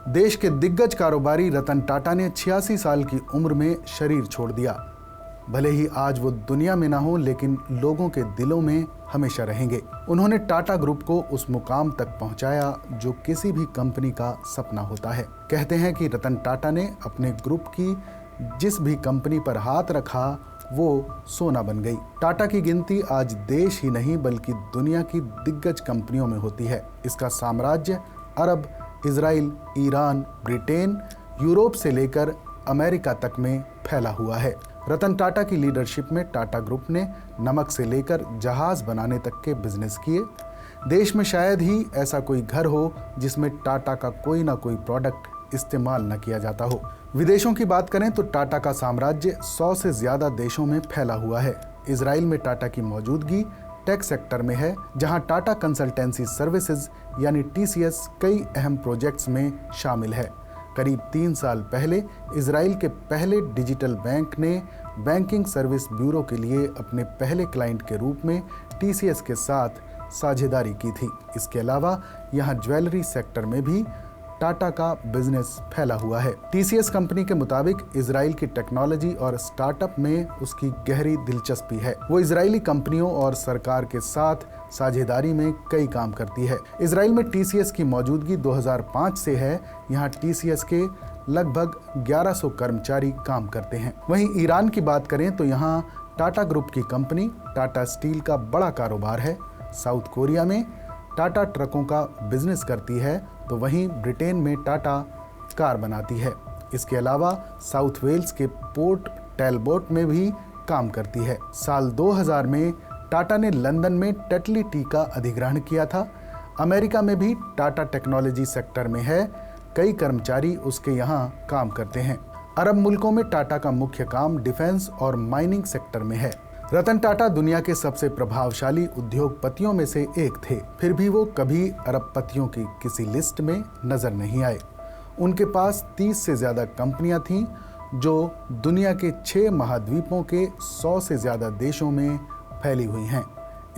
देश के दिग्गज कारोबारी रतन टाटा ने 86 साल की उम्र में शरीर छोड़ दिया। भले ही आज वो दुनिया में ना हो, लेकिन लोगों के दिलों में हमेशा रहेंगे। उन्होंने टाटा ग्रुप को उस मुकाम तक पहुंचाया जो किसी भी कंपनी का सपना होता है। कहते हैं कि रतन टाटा ने अपने ग्रुप की जिस भी कंपनी पर हाथ रखा वो सोना बन गई। टाटा की गिनती आज देश ही नहीं बल्कि दुनिया की दिग्गज कंपनियों में होती है। इसका साम्राज्य अरब, इजराइल, ईरान, ब्रिटेन, यूरोप से लेकर अमेरिका तक में फैला हुआ है। रतन टाटा की लीडरशिप में टाटा ग्रुप ने नमक से लेकर जहाज बनाने तक के बिजनेस किए। देश में शायद ही ऐसा कोई घर हो जिसमें टाटा का कोई ना कोई प्रोडक्ट इस्तेमाल न किया जाता हो। विदेशों की बात करें तो टाटा का साम्राज्य 100 से ज्यादा देशों में फैला हुआ है। इजराइल में टाटा की मौजूदगी टेक सेक्टर में है, जहां टाटा कंसल्टेंसी सर्विसेज यानी TCS कई अहम प्रोजेक्ट्स में शामिल है। करीब 3 साल पहले इजराइल के पहले डिजिटल बैंक ने बैंकिंग सर्विस ब्यूरो के लिए अपने पहले क्लाइंट के रूप में TCS के साथ साझेदारी की थी। इसके अलावा यहां ज्वेलरी सेक्टर में भी टाटा का बिजनेस फैला हुआ है। TCS कंपनी के मुताबिक इजराइल की टेक्नोलॉजी और स्टार्टअप में उसकी गहरी दिलचस्पी है। वो इजरायली कंपनियों और सरकार के साथ साझेदारी में कई काम करती है। इजराइल में TCS की मौजूदगी 2005 से है। यहाँ TCS के लगभग 1100 कर्मचारी काम करते हैं। वहीं ईरान की बात करें तो यहाँ टाटा ग्रुप की कंपनी टाटा स्टील का बड़ा कारोबार है। साउथ कोरिया में टाटा ट्रकों का बिजनेस करती है, तो वहीं ब्रिटेन में टाटा कार बनाती है। इसके अलावा साउथ वेल्स के पोर्ट टैलबोट में भी काम करती है। साल 2000 में टाटा ने लंदन में टेटली टी का अधिग्रहण किया था। अमेरिका में भी टाटा टेक्नोलॉजी सेक्टर में है। कई कर्मचारी उसके यहाँ काम करते हैं। अरब मुल्कों में टाटा का मुख्य काम डिफेंस और माइनिंग सेक्टर में है। रतन टाटा दुनिया के सबसे प्रभावशाली उद्योगपतियों में से एक थे, फिर भी वो कभी अरबपतियों की किसी लिस्ट में नजर नहीं आए। उनके पास 30 से ज्यादा कंपनियां थीं जो दुनिया के 6 महाद्वीपों के 100 से ज्यादा देशों में फैली हुई हैं।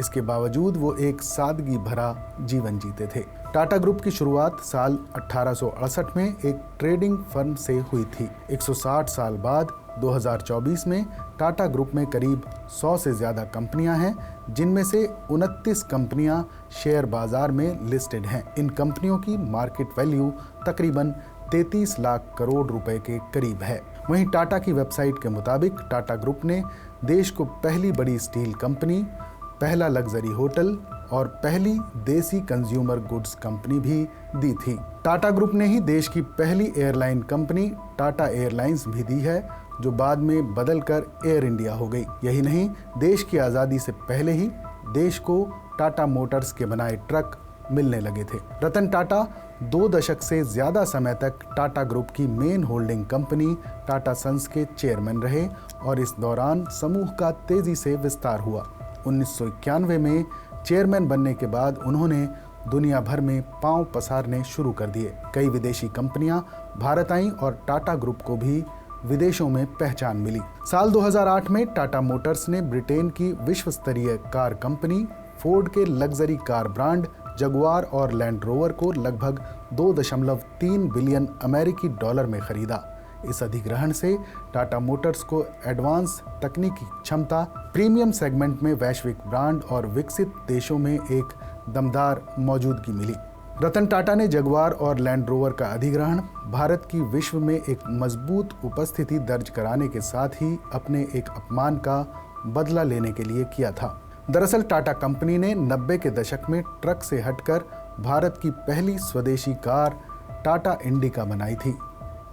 इसके बावजूद वो एक सादगी भरा जीवन जीते थे। टाटा ग्रुप की शुरुआत साल 1868 में एक ट्रेडिंग फर्म से हुई थी। 160 साल बाद 2024 में टाटा ग्रुप में करीब 100 से ज़्यादा कंपनियां हैं, जिनमें से 29 कंपनियां शेयर बाजार में लिस्टेड हैं। इन कंपनियों की मार्केट वैल्यू तकरीबन 33 लाख करोड़ रुपए के करीब है। वहीं टाटा की वेबसाइट के मुताबिक टाटा ग्रुप ने देश को पहली बड़ी स्टील कंपनी, पहला लग्जरी होटल और पहली देसी कंज्यूमर गुड्स कंपनी भी दी थी। टाटा ग्रुप ने ही देश की पहली एयरलाइन कंपनी टाटा एयरलाइंस भी दी है, जो बाद में बदलकर एयर इंडिया हो गई। यही नहीं, देश की आज़ादी से पहले ही देश को टाटा मोटर्स के बनाए ट्रक मिलने लगे थे। रतन टाटा 2 दशक से ज्यादा समय तक टाटा ग्रुप की main holding company Tata sons के चेयरमैन रहे और इस दौरान समूह का तेजी से विस्तार हुआ। 1991 में चेयरमैन बनने के बाद उन्होंने दुनिया भर में पांव पसारने शुरू कर दिए। कई विदेशी कंपनियां भारत आईं और टाटा ग्रुप को भी विदेशों में पहचान मिली। साल 2008 में टाटा मोटर्स ने ब्रिटेन की विश्व स्तरीय कार कंपनी फोर्ड के लग्जरी कार ब्रांड जगुआर और लैंड रोवर को लगभग 2.3 बिलियन अमेरिकी डॉलर में खरीदा। इस अधिग्रहण से टाटा मोटर्स को एडवांस तकनीकी क्षमता, प्रीमियम सेगमेंट में वैश्विक ब्रांड और विकसित देशों में एक दमदार मौजूदगी मिली। रतन टाटा ने जगुआर और लैंड रोवर का अधिग्रहण भारत की विश्व में एक मजबूत उपस्थिति दर्ज कराने के साथ ही अपने एक अपमान का बदला लेने के लिए किया था। दरअसल टाटा कंपनी ने 90 के दशक में ट्रक से हटकर भारत की पहली स्वदेशी कार टाटा इंडिका बनाई थी।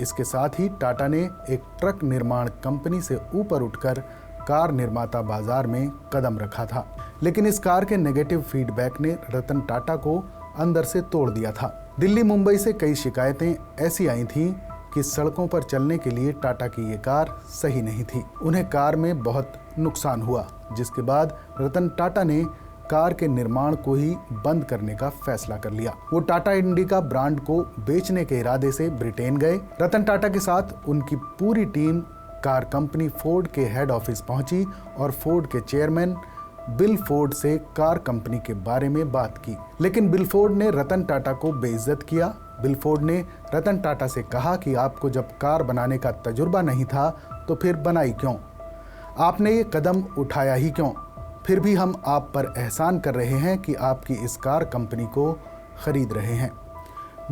इसके साथ ही टाटा ने एक ट्रक निर्माण कंपनी से ऊपर उठकर कार निर्माता बाजार में कदम रखा था। लेकिन इस कार के नेगेटिव फीडबैक ने रतन टाटा को अंदर से तोड़ दिया था। दिल्ली मुंबई से कई शिकायतें ऐसी आई थीं कि सड़कों पर चलने के लिए टाटा की ये कार सही नहीं थी। उन्हें कार में बहुत नुकसान हुआ, जिसके बाद रतन टाटा ने कार के निर्माण को ही बंद करने का फैसला कर लिया। वो टाटा इंडिका ब्रांड को बेचने के इरादे से ब्रिटेन गए। रतन टाटा के साथ उनकी पूरी टीम कार कंपनी फोर्ड के हेड ऑफिस पहुंची और फोर्ड के चेयरमैन बिल फोर्ड से कार कंपनी के बारे में बात की। लेकिन बिल फोर्ड ने रतन टाटा को बेइज्जत किया। बिल फोर्ड ने रतन टाटा से कहा कि आपको जब कार बनाने का तजुर्बा नहीं था तो फिर बनाई क्यों? आपने ये कदम उठाया ही क्यों? फिर भी हम आप पर एहसान कर रहे हैं कि आपकी इस कार कंपनी को खरीद रहे हैं।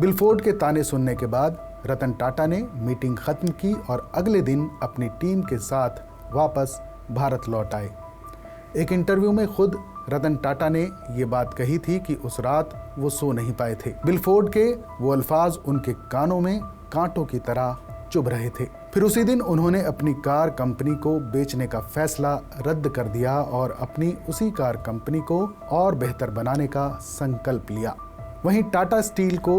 बिल फोर्ड के ताने सुनने के बाद रतन टाटा ने मीटिंग खत्म की और अगले दिन अपनी टीम के साथ वापस भारत लौट आए। एक इंटरव्यू में खुद रतन टाटा ने ये बात कही थी कि उस रात वो सो नहीं पाए थे। बिल फोर्ड के वो अल्फाज उनके कानों में कांटों की तरह चुभ रहे थे। फिर उसी दिन उन्होंने अपनी कार कंपनी को बेचने का फैसला रद्द कर दिया और अपनी उसी कार कंपनी को और बेहतर बनाने का संकल्प लिया। वहीं टाटा स्टील को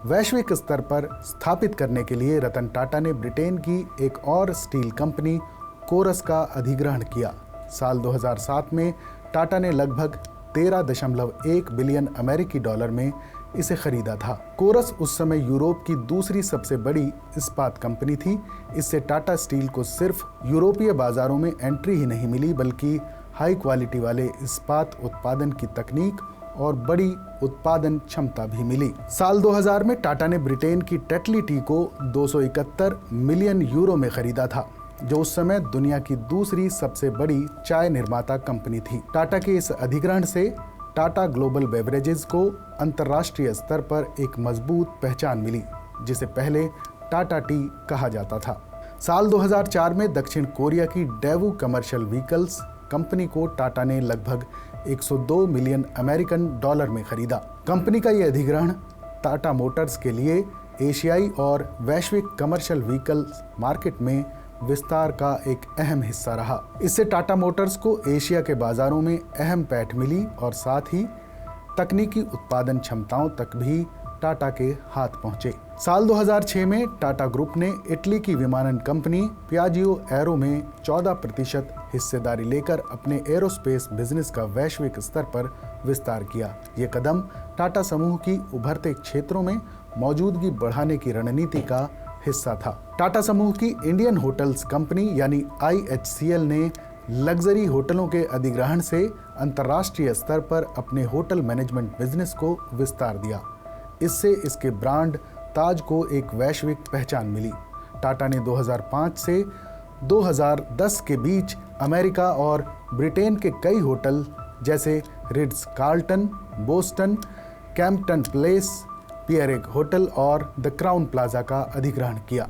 वैश्विक स्तर पर स्थापित करने के लिए रतन टाटा ने ब्रिटेन की एक और स्टील कंपनी कोरस का अधिग्रहण किया। साल 2007 में टाटा ने लगभग 13.1 बिलियन अमेरिकी डॉलर में इसे खरीदा था। कोरस उस समय यूरोप की दूसरी सबसे बड़ी इस्पात कंपनी थी। इससे टाटा स्टील को सिर्फ यूरोपीय बाजारों में एंट्री ही नहीं मिली बल्कि हाई क्वालिटी वाले इस्पात उत्पादन की तकनीक और बड़ी उत्पादन क्षमता भी मिली। साल 2000 में टाटा ने ब्रिटेन की टेटली टी को 271 मिलियन यूरो में खरीदा था, जो उस समय दुनिया की दूसरी सबसे बड़ी चाय निर्माता कंपनी थी। टाटा के इस अधिग्रहण से टाटा ग्लोबल बेवरेजेस को अंतर्राष्ट्रीय स्तर पर एक मजबूत पहचान मिली, जिसे पहले टाटा टी कहा जाता था। साल 2004 में दक्षिण कोरिया की डेवू कमर्शियल व्हीकल्स कंपनी को टाटा ने लगभग 102 मिलियन अमेरिकन डॉलर में खरीदा। कंपनी का यह अधिग्रहण टाटा मोटर्स के लिए एशियाई और वैश्विक कमर्शियल व्हीकल्स मार्केट में विस्तार का एक अहम हिस्सा रहा। इससे टाटा मोटर्स को एशिया के बाजारों में अहम पैठ मिली और साथ ही तकनीकी उत्पादन क्षमताओं तक भी टाटा के हाथ पहुंचे। साल 2006 में टाटा ग्रुप ने इटली की विमानन कंपनी पियाजियो एरो में 14% हिस्सेदारी लेकर अपने एरोस्पेस बिजनेस का वैश्विक स्तर पर विस्तार किया। ये कदम टाटा समूह की उभरते क्षेत्रों में मौजूदगी बढ़ाने की रणनीति का हिस्सा था। टाटा समूह की इंडियन होटल्स कंपनी यानी IHCL ने लग्जरी होटलों के अधिग्रहण से अंतर्राष्ट्रीय स्तर पर अपने होटल मैनेजमेंट बिजनेस को विस्तार दिया। इससे इसके ब्रांड ताज को एक वैश्विक पहचान मिली। टाटा ने 2005 से 2010 के बीच अमेरिका और ब्रिटेन के कई होटल जैसे Ritz Carlton, Boston, Campton Place, पियरेग होटल और द क्राउन प्लाजा का अधिग्रहण किया।